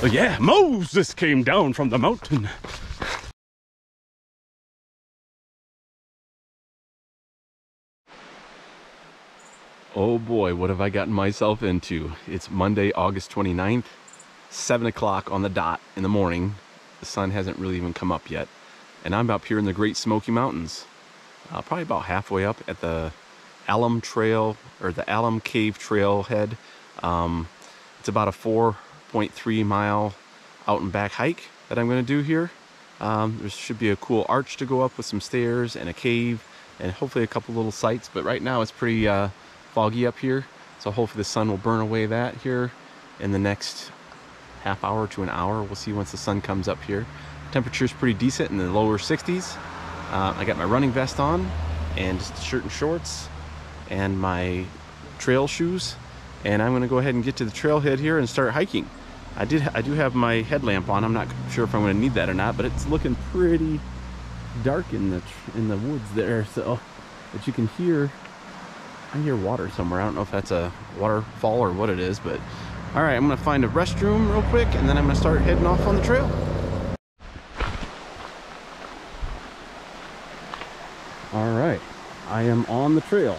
So yeah, Moses came down from the mountain. Oh boy, what have I gotten myself into? It's Monday, August 29th, 7 o'clock on the dot in the morning. The sun hasn't really even come up yet. And I'm up here in the Great Smoky Mountains. Probably about halfway up at the Alum Trail, or the Alum Cave Trail head. It's about a 4.3 mile out and back hike that I'm gonna do here. There should be a cool arch to go up with some stairs and a cave and hopefully a couple little sites, but right now it's pretty foggy up here, so hopefully the sun will burn away that here in the next half hour to an hour. We'll see once the sun comes up here. Temperature's pretty decent in the lower 60s. I got my running vest on and just a shirt and shorts and my trail shoes, and I'm gonna go ahead and get to the trailhead here and start hiking. I do have my headlamp on. I'm not sure if I'm gonna need that or not, but it's looking pretty dark in the woods there, so but you can hear, I hear water somewhere. I don't know if that's a waterfall or what it is, but all right, I'm gonna find a restroom real quick and then I'm gonna start heading off on the trail. All right, I am on the trail.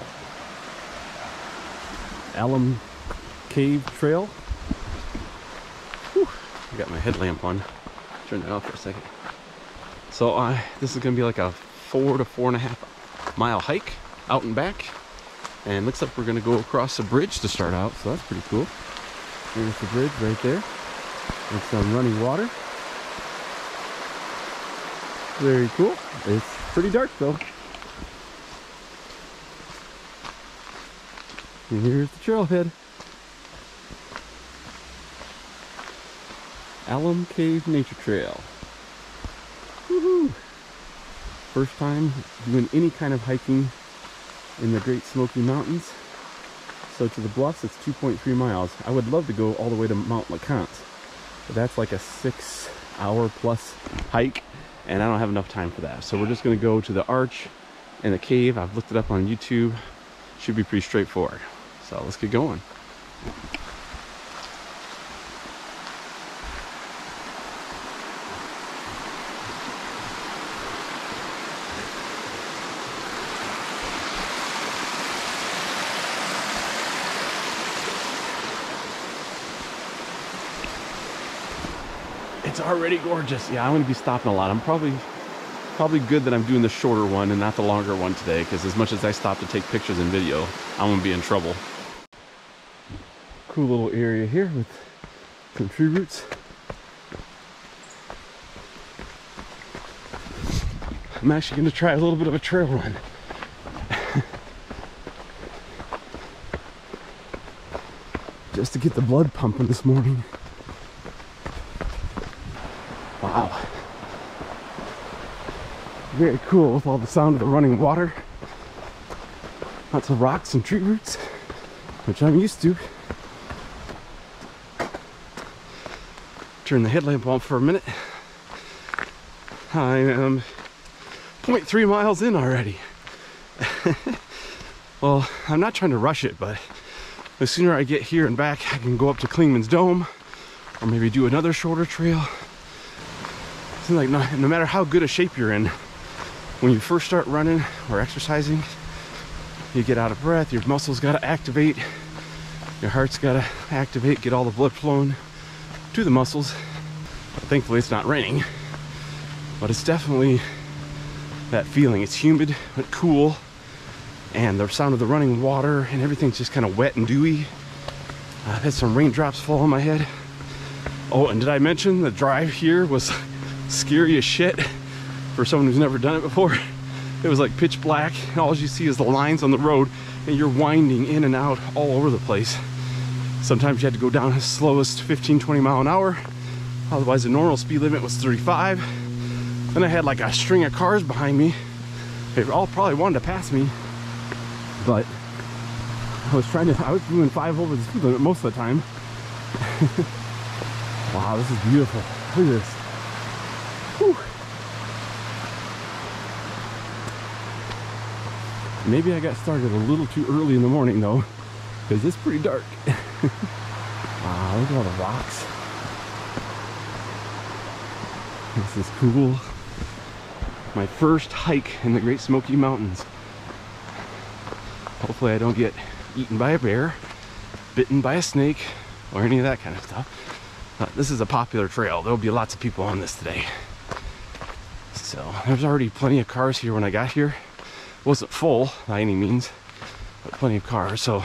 Alum Cave Trail. Whew, I got my headlamp on. Turn that off for a second. So this is gonna be like a 4 to 4.5 mile hike out and back. And looks like we're gonna go across a bridge to start out, so that's pretty cool. There's the bridge right there. With some running water. Very cool. It's pretty dark though. And here's the trailhead. Alum Cave Nature Trail. Woohoo! First time doing any kind of hiking in the Great Smoky Mountains. So to the bluffs, it's 2.3 miles. I would love to go all the way to Mount Leconte, but that's like a 6-hour plus hike, and I don't have enough time for that. So we're just gonna go to the arch and the cave. I've looked it up on YouTube. Should be pretty straightforward. So let's get going. It's already gorgeous. Yeah, I'm gonna be stopping a lot. I'm probably good that I'm doing the shorter one and not the longer one today, because as much as I stop to take pictures and video, I'm gonna be in trouble. Cool little area here with some tree roots. I'm actually gonna try a little bit of a trail run. Just to get the blood pumping this morning. Wow. Very cool with all the sound of the running water. Lots of rocks and tree roots, which I'm used to. Turn the headlamp on for a minute. I am 0.3 miles in already. Well, I'm not trying to rush it, but the sooner I get here and back, I can go up to Clingman's Dome or maybe do another shorter trail. Seems like no matter how good a shape you're in, when you first start running or exercising, you get out of breath, your muscles gotta activate, your heart's gotta activate, get all the blood flowing to the muscles. Thankfully it's not raining, but it's definitely that feeling. It's humid but cool, and the sound of the running water and everything's just kind of wet and dewy. I've had some raindrops fall on my head. Oh, and did I mention the drive here was scary as shit for someone who's never done it before? It was like pitch black, and all you see is the lines on the road, and you're winding in and out all over the place. Sometimes you had to go down as slow as 15-20 mile an hour. Otherwise the normal speed limit was 35. Then I had like a string of cars behind me. They all probably wanted to pass me, but I was doing 5 over the speed limit most of the time. Wow, this is beautiful. Look at this. Whew. Maybe I got started a little too early in the morning though, because it's pretty dark. Wow, look at all the rocks. This is cool. My first hike in the Great Smoky Mountains. Hopefully I don't get eaten by a bear, bitten by a snake, or any of that kind of stuff. This is a popular trail. There'll be lots of people on this today. So there's already plenty of cars here when I got here. It wasn't full by any means, but plenty of cars. So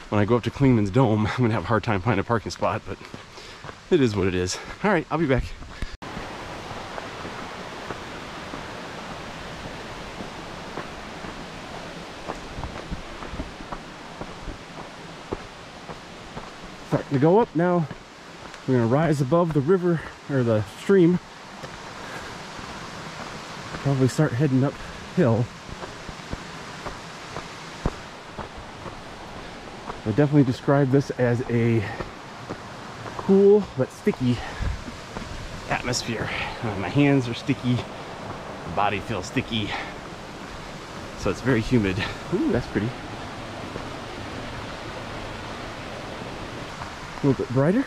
when I go up to Klingman's Dome, I'm gonna have a hard time finding a parking spot, but it is what it is. All right, I'll be back. Starting to go up now. We're gonna rise above the river, or the stream. Probably start heading uphill. I definitely describe this as a cool but sticky atmosphere. My hands are sticky, the body feels sticky, so it's very humid. Ooh, that's pretty. A little bit brighter.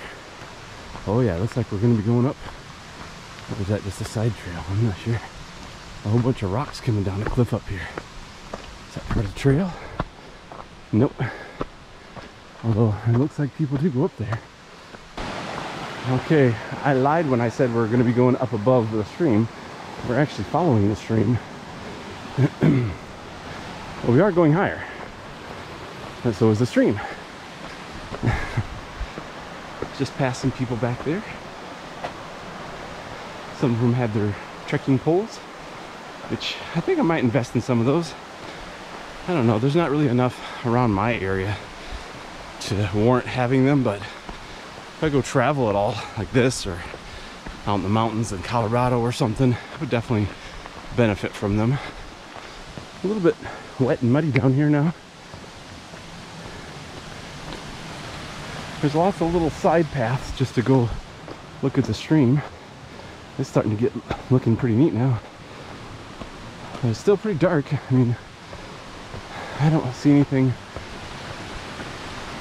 Oh yeah, looks like we're going to be going up. Or is that just a side trail? I'm not sure. A whole bunch of rocks coming down the cliff up here. Is that part of the trail? Nope. Although it looks like people do go up there. Okay, I lied when I said we're going to be going up above the stream. We're actually following the stream. Well, we are going higher. And so is the stream. Just past some people back there. Some of them had their trekking poles, which I think I might invest in some of those. I don't know, there's not really enough around my area to warrant having them, but if I go travel at all like this, or out in the mountains in Colorado or something, I would definitely benefit from them. A little bit wet and muddy down here now. There's lots of little side paths just to go look at the stream. It's starting to get looking pretty neat now. But it's still pretty dark. I mean, I don't see anything.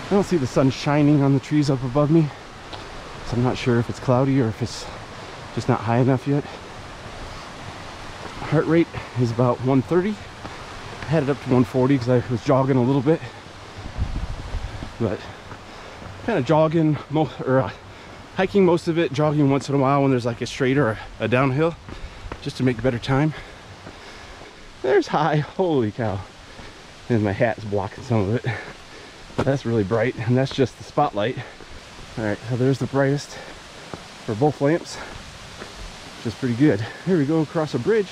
I don't see the sun shining on the trees up above me. So I'm not sure if it's cloudy or if it's just not high enough yet. Heart rate is about 130. I had it up to 140 because I was jogging a little bit. But kind of jogging, hiking most of it, jogging once in a while when there's like a straight or a downhill, just to make better time. There's high, holy cow. And my hat's blocking some of it. But that's really bright, and that's just the spotlight. All right, so there's the brightest for both lamps, which is pretty good. Here we go across a bridge.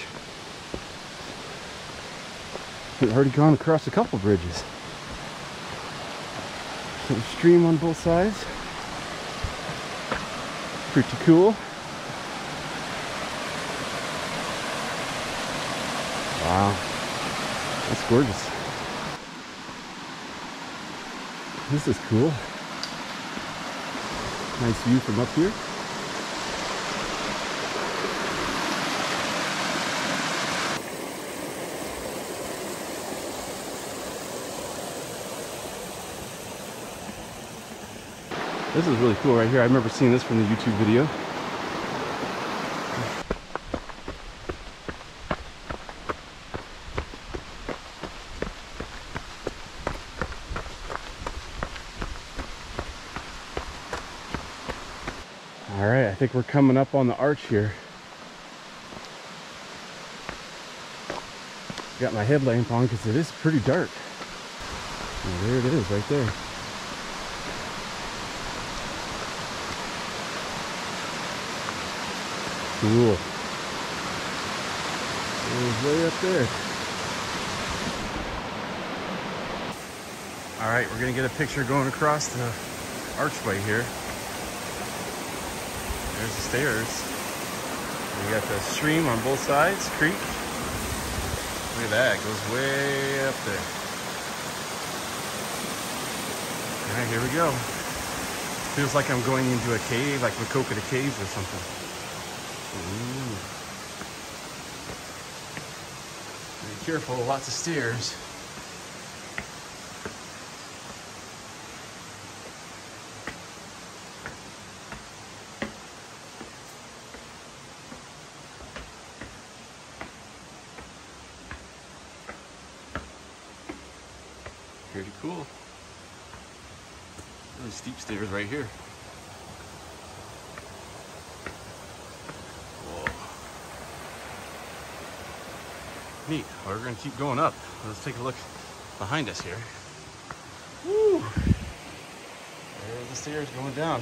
We've already gone across a couple bridges. Some stream on both sides. Pretty cool. Wow, that's gorgeous. This is cool. Nice view from up here. This is really cool right here. I remember seeing this from the YouTube video. All right, I think we're coming up on the arch here. Got my headlamp on because it is pretty dark. And there it is right there. Cool. It was way up there. All right, we're gonna get a picture going across the archway here. There's the stairs. We got the stream on both sides, creek. Look at that, it goes way up there. All right, here we go. Feels like I'm going into a cave, like Leconte Caves or something. Ooh. Be careful, lots of stairs. cool. Really steep stairs right here. Whoa. Neat. Well, we're gonna keep going up. Let's take a look behind us here. Woo! There's the stairs going down.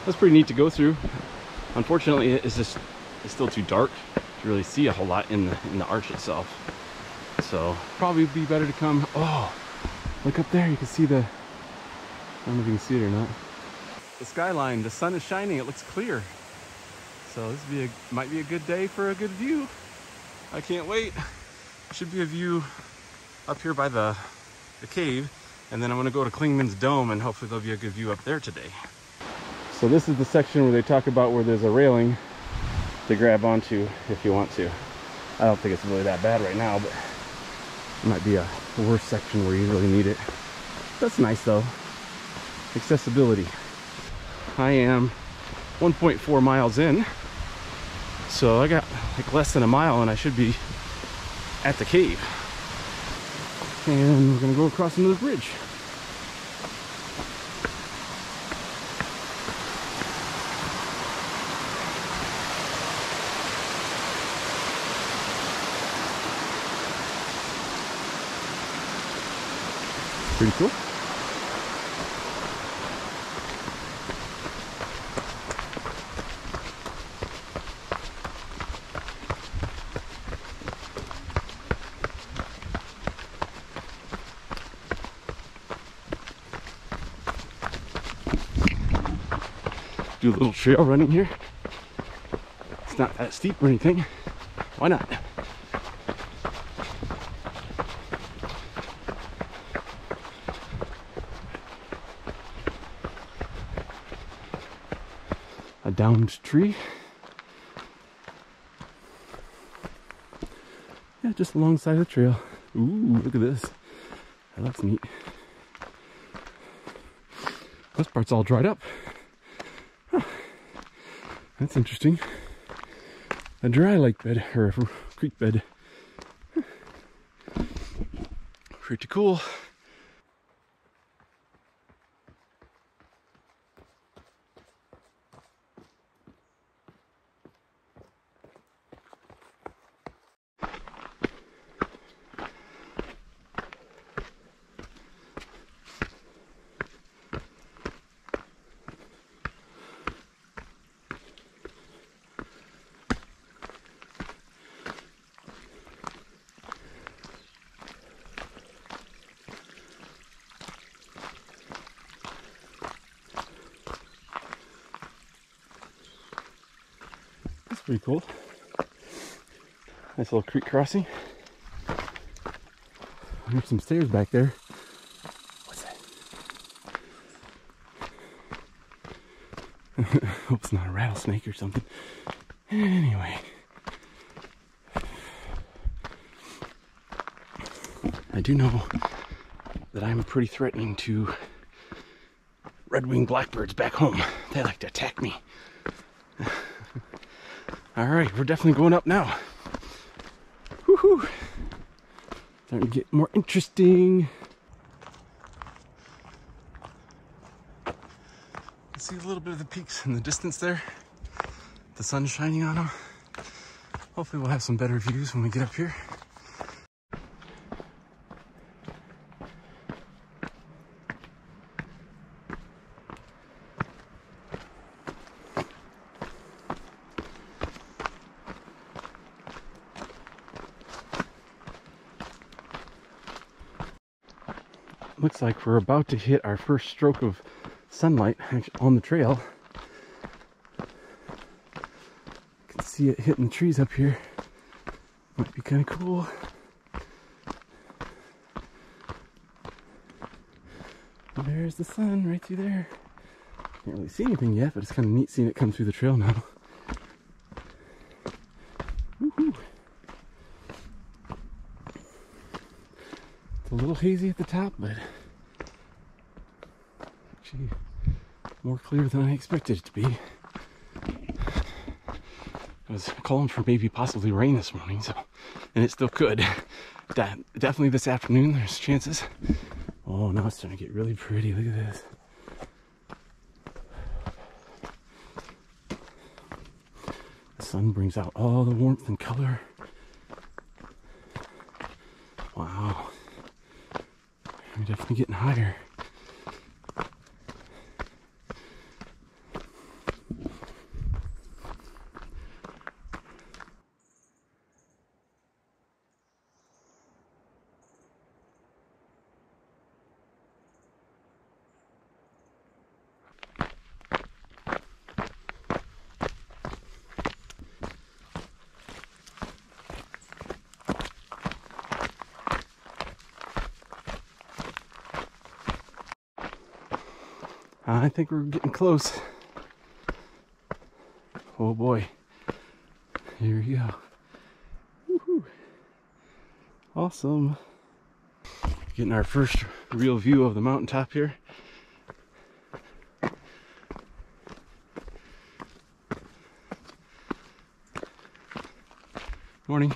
That's pretty neat to go through. Unfortunately, it's still too dark to really see a whole lot in the arch itself. So probably be better to come. Oh, look up there. You can see the. I don't know if you can see it or not. The skyline. The sun is shining. It looks clear. So this might be a good day for a good view. I can't wait. Should be a view up here by the cave, and then I'm going to go to Klingman's Dome, and hopefully there'll be a good view up there today. So this is the section where they talk about where there's a railing to grab onto if you want to. I don't think it's really that bad right now, but it might be a worse section where you really need it. That's nice though. Accessibility. I am 1.4 miles in, so I got like less than a mile and I should be at the cave. And we're gonna go across into the bridge. Pretty cool. Do a little trail running here. It's not that steep or anything. Why not? A downed tree. Yeah, just alongside the trail. Ooh, look at this. That looks neat. This part's all dried up. Huh. That's interesting. A dry lake bed, or a creek bed. Pretty cool. That's pretty cool. Nice little creek crossing. There's some stairs back there. What's that? Hope it's not a rattlesnake or something. Anyway. I do know that I'm pretty threatening to red-winged blackbirds back home. They like to attack me. Alright, we're definitely going up now. Woohoo! Starting to get more interesting. You see a little bit of the peaks in the distance there. The sun's shining on them. Hopefully we'll have some better views when we get up here. Looks like we're about to hit our first stroke of sunlight on the trail. You can see it hitting the trees up here. Might be kind of cool. And there's the sun right through there. Can't really see anything yet, but it's kind of neat seeing it come through the trail now. Woohoo! It's a little hazy at the top, but actually more clear than I expected it to be. I was calling for maybe possibly rain this morning, so, and it still could. Definitely this afternoon, there's chances. Oh, now it's starting to get really pretty. Look at this. The sun brings out all the warmth and color. Wow. We're definitely getting higher. I think we're getting close. Oh boy. Here we go. Woohoo. Awesome. Getting our first real view of the mountaintop here. Morning.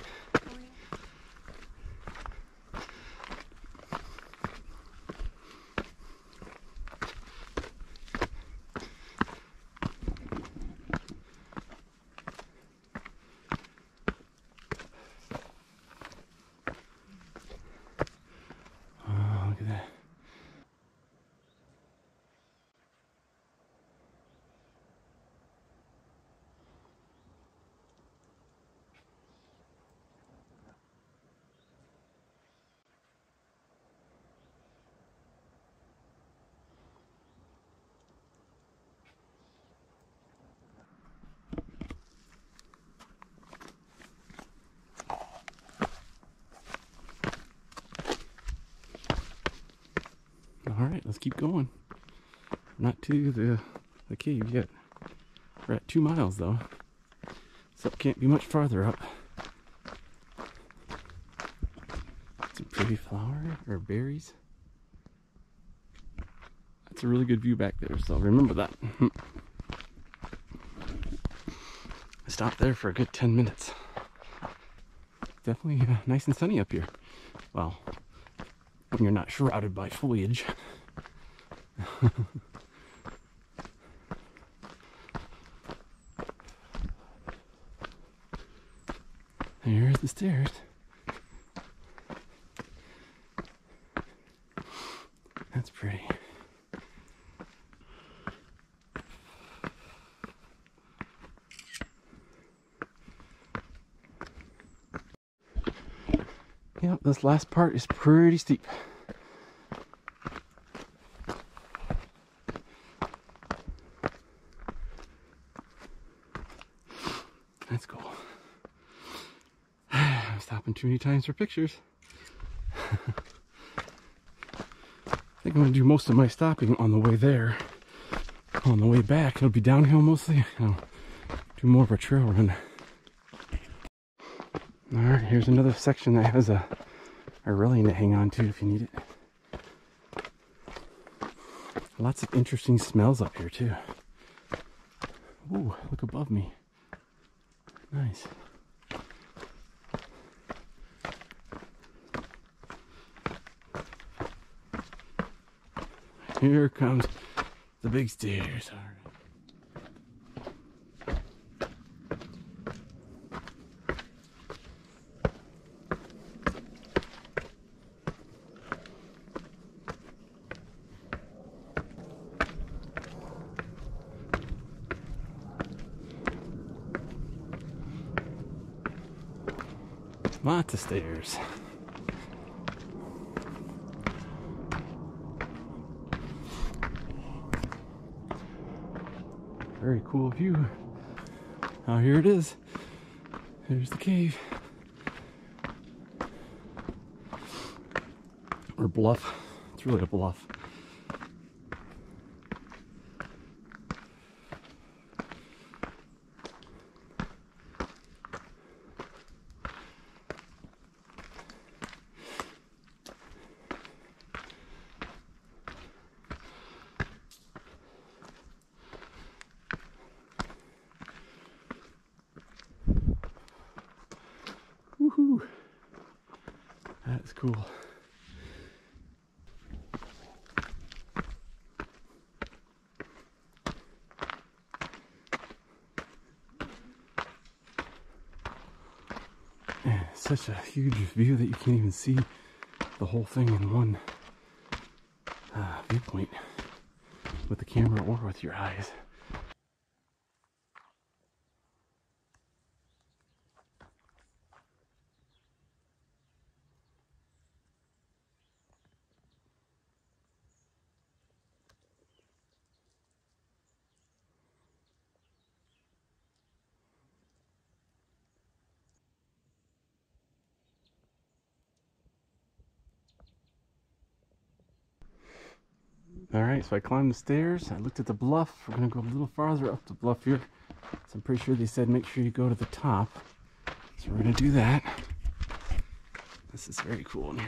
Look at that. All right, let's keep going. Not to the cave yet. We're at 2 miles though, so it can't be much farther up. Some pretty flower or berries. That's a really good view back there, so remember that. I stopped there for a good 10 minutes. Definitely nice and sunny up here. Well, when you're not shrouded by foliage. Here's the stairs. That's pretty. Yep, this last part is pretty steep. That's cool. I'm stopping too many times for pictures. I think I'm going to do most of my stopping on the way there. On the way back, it'll be downhill mostly. I'll do more of a trail run. Alright, here's another section that has a railing to hang on to if you need it. Lots of interesting smells up here too. Ooh, look above me. Nice. Here comes the big stairs. All right. Lots of stairs. Very cool view. Oh, here it is. There's the cave. Or bluff. It's really a bluff. Woohoo! is cool. And it's such a huge view that you can't even see the whole thing in one viewpoint with the camera or with your eyes. Alright, so I climbed the stairs, I looked at the bluff. We're going to go a little farther up the bluff here. So I'm pretty sure they said make sure you go to the top. So we're going to do that. This is very cool in here.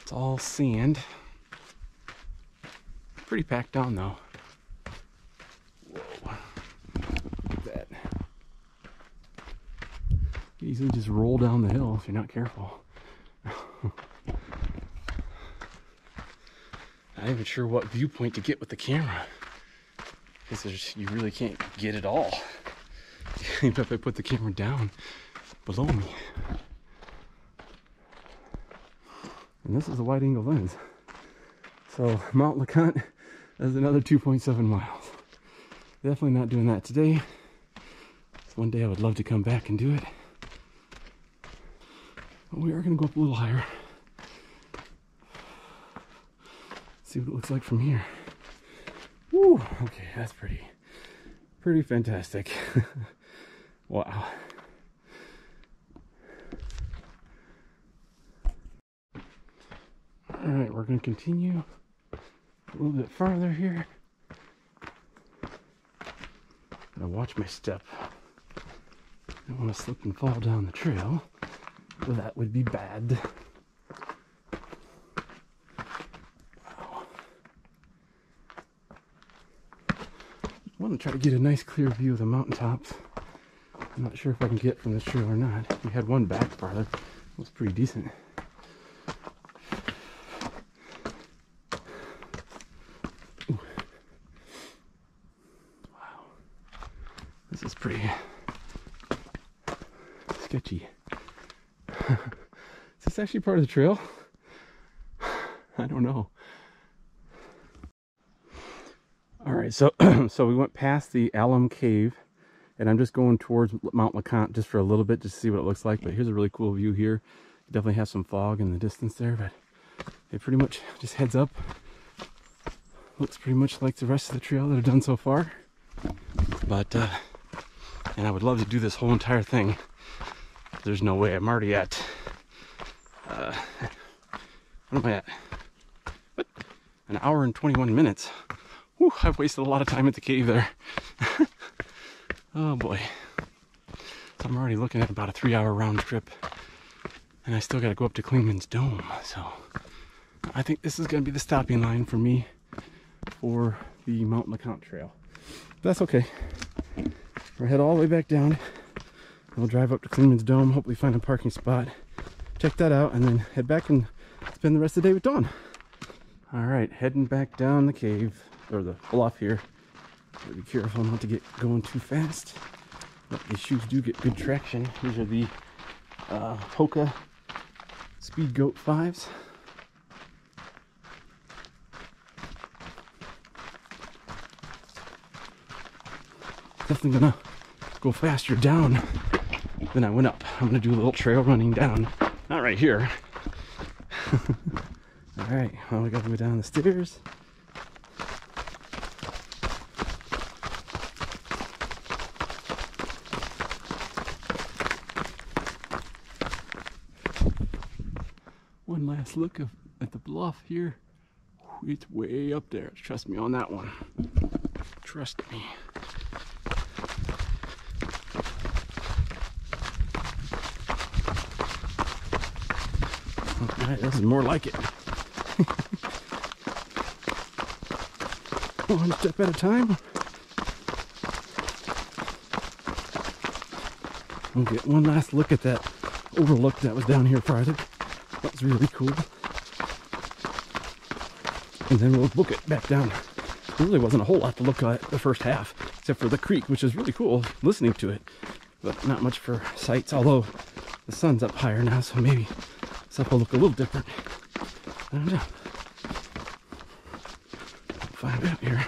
It's all sand. Pretty packed down though. Whoa. Look at that. You easily just roll down the hill if you're not careful. Not even sure what viewpoint to get with the camera, because you really can't get it all. Even if I put the camera down below me. And this is a wide angle lens. So Mount Leconte is another 2.7 miles. Definitely not doing that today. So one day I would love to come back and do it. But we are going to go up a little higher. See what it looks like from here. Woo! Okay, that's pretty fantastic. Wow. Alright, we're going to continue a little bit farther here. Gotta watch my step. I don't want to slip and fall down the trail. Well, that would be bad. Wow. I want to try to get a nice clear view of the mountaintops. I'm not sure if I can get from this trail or not. We had one back farther. It was pretty decent. Ooh. Wow. This is pretty sketchy. Is this actually part of the trail? I don't know. Alright, so so we went past the Alum Cave, and I'm just going towards Mount Leconte just for a little bit just to see what it looks like. But here's a really cool view here. It definitely has some fog in the distance there, but it pretty much just heads up. Looks pretty much like the rest of the trail that I've done so far. But and I would love to do this whole entire thing. There's no way. I'm already at what am I at? What? An hour and 21 minutes. Whew, I've wasted a lot of time at the cave there. Oh boy. So I'm already looking at about a 3-hour round trip, and I still got to go up to Clingman's Dome. So I think this is going to be the stopping line for me for the Mount Leconte trail. But that's okay. We'll head all the way back down. We'll drive up to Clingman's Dome, hopefully find a parking spot, check that out, and then head back and spend the rest of the day with Dawn. Alright, heading back down the cave, or the bluff here. Gotta be careful not to get going too fast. But these shoes do get good traction. These are the Hoka Speed Goat 5s. Definitely gonna go faster down than I went up. I'm gonna do a little trail running down. Not right here. Alright, well, we gotta go down the stairs. One last look at the bluff here. It's way up there. Trust me on that one. Trust me. Alright, this is more like it. One step at a time. We'll get one last look at that overlook that was down here farther. That was really cool. And then we'll book it back down. There really wasn't a whole lot to look at the first half, except for the creek, which is really cool listening to it. But not much for sights, although the sun's up higher now, so maybe stuff will look a little different. I don't know. We'll find out here.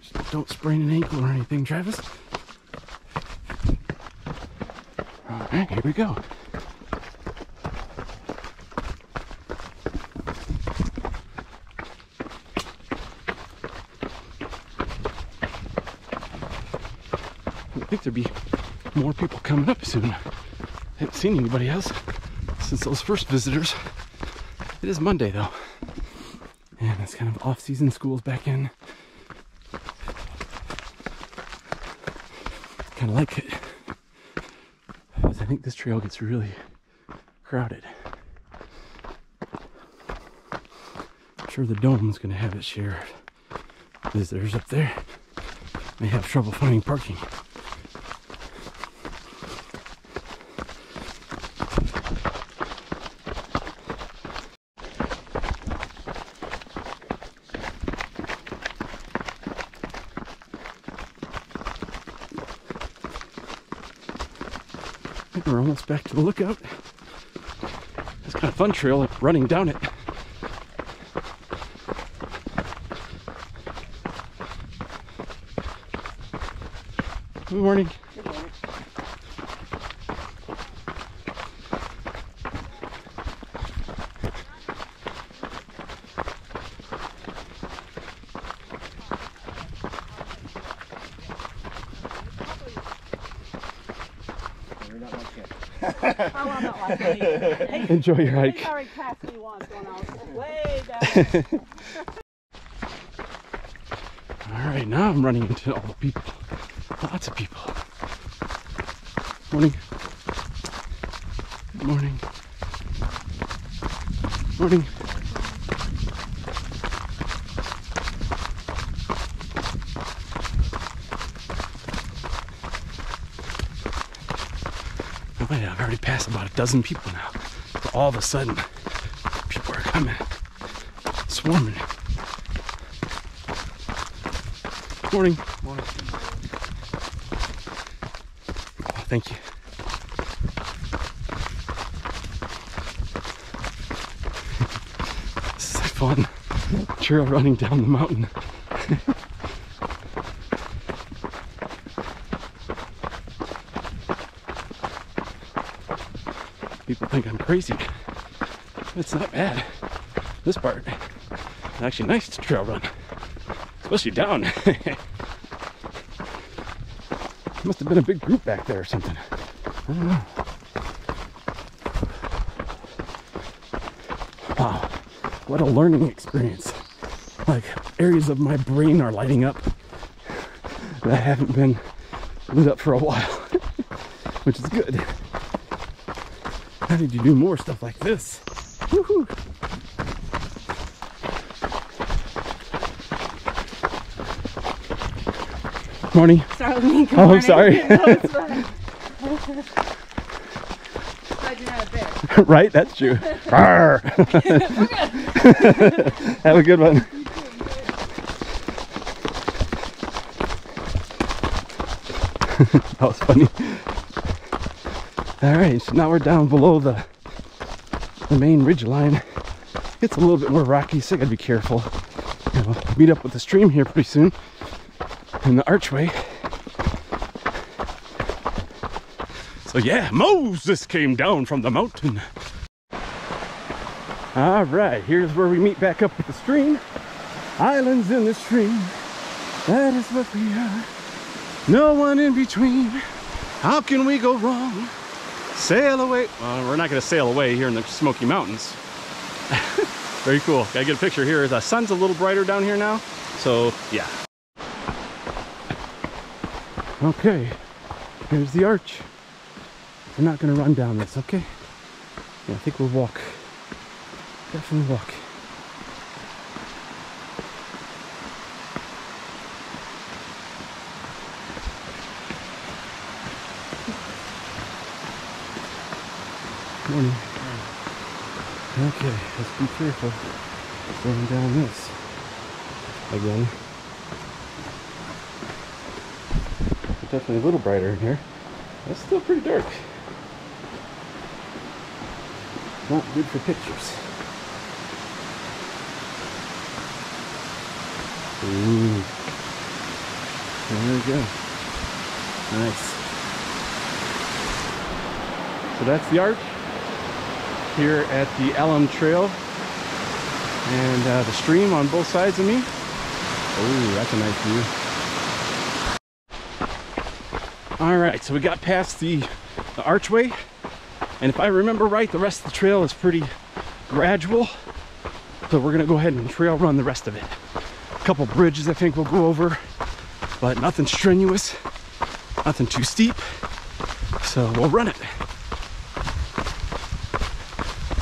Just don't sprain an ankle or anything, Travis. Alright, here we go. I think there'd be more people coming up soon. I haven't seen anybody else since those first visitors. It is Monday though, and it's kind of off-season. School's back in. Kind of like it, because I think this trail gets really crowded. I'm sure the dome's going to have its share of visitors up there. May have trouble finding parking. We're almost back to the lookout. It's kind of fun trail, like running down it. Good morning. Good morning. Oh, I'm not like that either. Enjoy your hike. He already passed me once when I was way down. Alright, now I'm running into all the people. Lots of people. Morning. Good morning. Morning. Oh yeah, I've already passed about a dozen people now. But all of a sudden, people are coming. Swarming. Morning. Morning. Oh, thank you. This is fun. Trail running down the mountain. People think I'm crazy. It's not bad. This part is actually nice to trail run. Especially down. Must have been a big group back there or something. I don't know. Wow, what a learning experience. Like, areas of my brain are lighting up that haven't been lit up for a while, which is good. How did you do more stuff like this? Woohoo! Morning. Start with me. Good Oh, I'm morning. sorry. No, it's fine. Glad you're not a bear. Right? That's true. Arr. Have a good one. That was funny. Alright, so now we're down below the main ridge line. It's a little bit more rocky, so I gotta be careful. You know, meet up with the stream here pretty soon in the archway. So yeah, Moses came down from the mountain. Alright, here's where we meet back up with the stream. Islands in the stream, that is what we are. No one in between. How can we go wrong? Sail away. Well, we're not going to sail away here in the Smoky Mountains. Very cool. Gotta get a picture here. The sun's a little brighter down here now. So, yeah. Okay. Here's the arch. We're not going to run down this, okay? Yeah, I think we'll walk. Definitely walk. Morning. Okay, let's be careful going down this again. It's definitely a little brighter in here. It's still pretty dark. Not good for pictures. Ooh. There we go. Nice. So that's the arch here at the Alum Trail, and the stream on both sides of me. Oh, that's a nice view. All right, so we got past the archway, and if I remember right, the rest of the trail is pretty gradual. So we're gonna go ahead and trail run the rest of it. A couple bridges I think we'll go over, but nothing strenuous, nothing too steep. So we'll run it.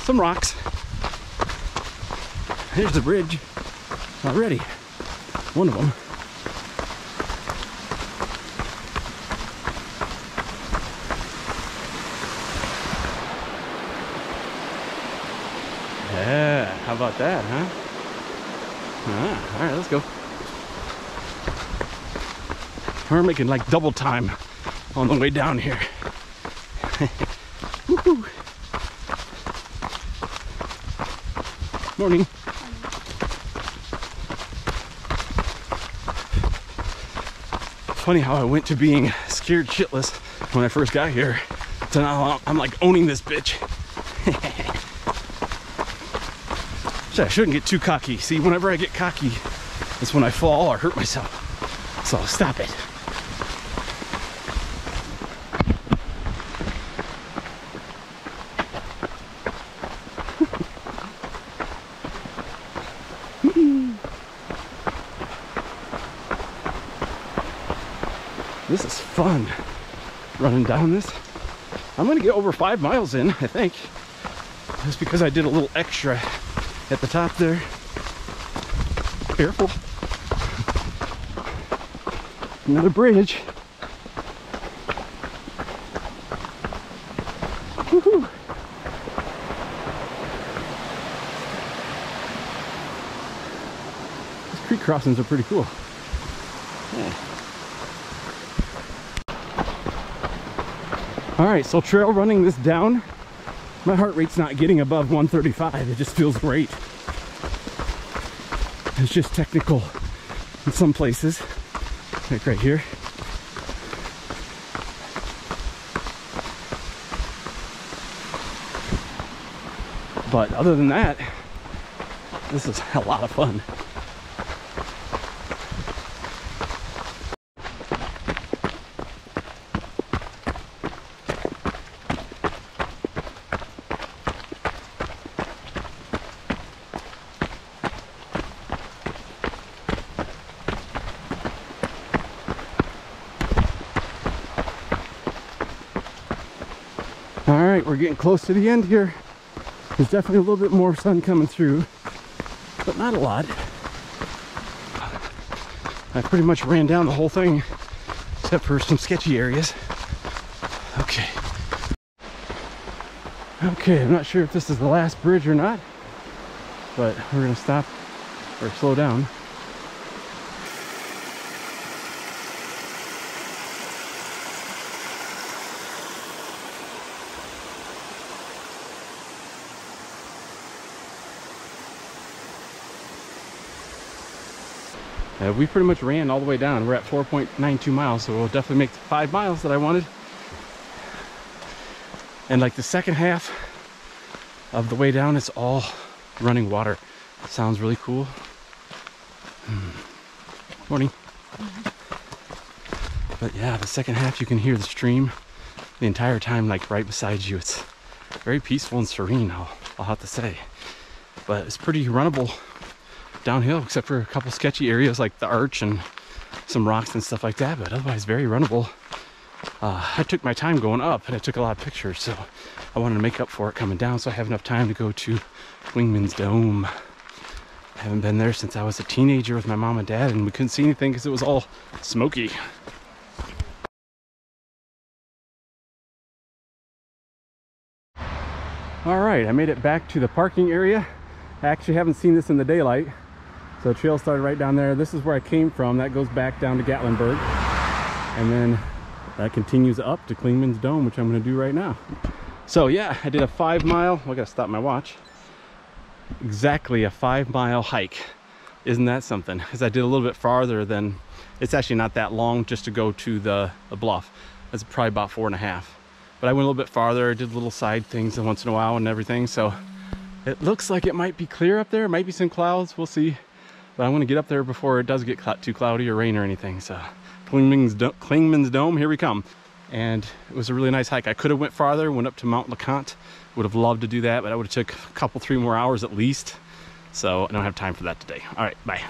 Some rocks. Here's the bridge already. One of them. Yeah, how about that, huh? Ah, all right, let's go. We're making like double time on the way down here. Woohoo! Morning. Funny how I went to being scared shitless when I first got here, so now I'm like owning this bitch. I shouldn't get too cocky. See, whenever I get cocky, it's when I fall or hurt myself. So stop it. This is fun, running down this. I'm gonna get over 5 miles in, I think. Just because I did a little extra at the top there. Careful. Another bridge. Woohoo! These creek crossings are pretty cool. Yeah. All right, so trail running this down, my heart rate's not getting above 135. It just feels great. It's just technical in some places, like right here. But other than that, this is a lot of fun. All right, we're getting close to the end here. There's definitely a little bit more sun coming through, but not a lot. I pretty much ran down the whole thing, except for some sketchy areas. Okay. Okay, I'm not sure if this is the last bridge or not, but we're gonna stop or slow down. We pretty much ran all the way down. We're at 4.92 miles, so we'll definitely make the 5 miles that I wanted. And like the second half of the way down, it's all running water. It sounds really cool. Morning. But yeah, the second half you can hear the stream the entire time, like right beside you. It's very peaceful and serene, I'll have to say. But it's pretty runnable downhill, except for a couple sketchy areas like the arch and some rocks and stuff like that, but otherwise very runnable. I took my time going up and I took a lot of pictures, so I wanted to make up for it coming down so I have enough time to go to Wingman's Dome. I haven't been there since I was a teenager with my mom and dad, and we couldn't see anything because it was all smoky. All right, I made it back to the parking area. I actually haven't seen this in the daylight. So the trail started right down there. This is where I came from. That goes back down to Gatlinburg. And then that continues up to Klingman's Dome, which I'm gonna do right now. So yeah, I did a 5 mile, I gotta stop my watch. Exactly a 5 mile hike. Isn't that something? Because I did a little bit farther than, it's actually not that long just to go to the bluff. That's probably about 4.5. But I went a little bit farther, did little side things once in a while and everything. So it looks like it might be clear up there. Might be some clouds, we'll see. But I want to get up there before it does get too cloudy or rain or anything. So Klingman's Dome, here we come. And it was a really nice hike. I could have went farther, went up to Mount Leconte. Would have loved to do that, but I would have took a couple, 3 more hours at least. So I don't have time for that today. All right, bye.